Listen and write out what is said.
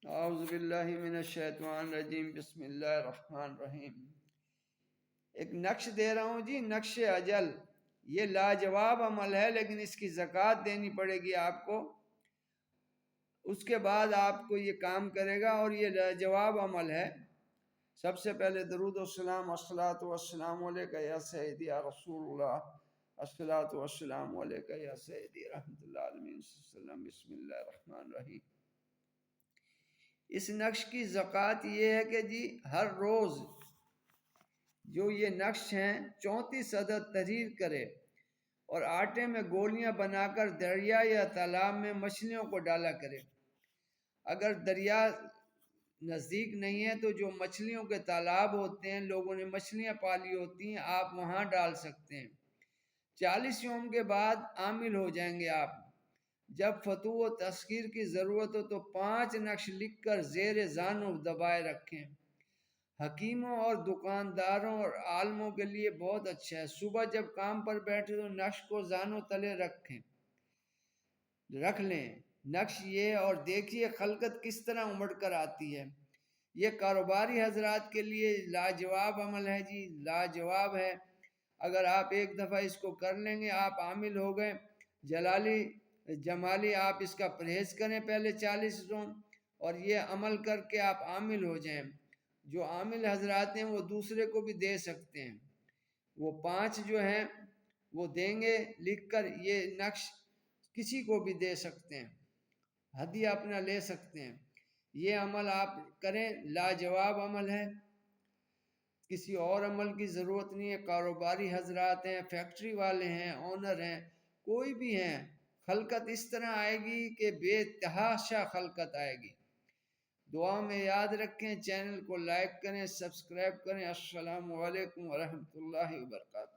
اعوذ باللہ من الشیطان الرجیم، بسم اللہ الرحمن الرحیم۔ ایک نقش دے رہا ہوں جی، نقش اجل۔ یہ لاجواب عمل ہے، لیکن اس کی زکوٰۃ دینی پڑے گی آپ کو۔ اس کے بعد آپ کو یہ کام کرے گا، اور یہ لاجواب عمل ہے۔ سب سے پہلے درود و السلام، الصلاۃ والسلام علیک یا سیدی یا رسول اللہ، الصلاۃ والسلام علیک یا سیدی رحمۃ اللہ عالمین صلی اللہ علیہ وسلم۔ بسم اللہ الرحمن الرحیم۔ اس نقش کی زکوٰۃ یہ ہے کہ جی ہر روز جو یہ نقش ہیں 34 عدد تحریر کرے، اور آٹے میں گولیاں بنا کر دریا یا تالاب میں مچھلیوں کو ڈالا کرے۔ اگر دریا نزدیک نہیں ہے تو جو مچھلیوں کے تالاب ہوتے ہیں، لوگوں نے مچھلیاں پالی ہوتی ہیں، آپ وہاں ڈال سکتے ہیں۔ 40 یوم کے بعد عامل ہو جائیں گے آپ۔ جب فتوح و تذکیر کی ضرورت ہو تو 5 نقش لکھ کر زیر زانو دبائے رکھیں۔ حکیموں اور دکانداروں اور عالموں کے لیے بہت اچھا ہے۔ صبح جب کام پر بیٹھے تو نقش کو زانو تلے رکھ لیں۔ نقش یہ، اور دیکھیے خلقت کس طرح امڑ کر آتی ہے۔ یہ کاروباری حضرات کے لیے لاجواب عمل ہے جی، لاجواب ہے۔ اگر آپ ایک دفعہ اس کو کر لیں گے، آپ عامل ہو گئے۔ جمالی آپ اس کا پرہیز کریں پہلے 40 روز، اور یہ عمل کر کے آپ عامل ہو جائیں۔ جو عامل حضرات ہیں وہ دوسرے کو بھی دے سکتے ہیں۔ وہ 5 جو ہیں وہ دیں گے لکھ کر، یہ نقش کسی کو بھی دے سکتے ہیں، ہدیہ اپنا لے سکتے ہیں۔ یہ عمل آپ کریں، لاجواب عمل ہے، کسی اور عمل کی ضرورت نہیں ہے۔ کاروباری حضرات ہیں، فیکٹری والے ہیں، اونر ہیں، کوئی بھی ہیں، خلقت اس طرح آئے گی کہ بے تحاشا خلقت آئے گی۔ دعا میں یاد رکھیں، چینل کو لائک کریں، سبسکرائب کریں۔ السلام علیکم ورحمۃ اللہ وبرکاتہ۔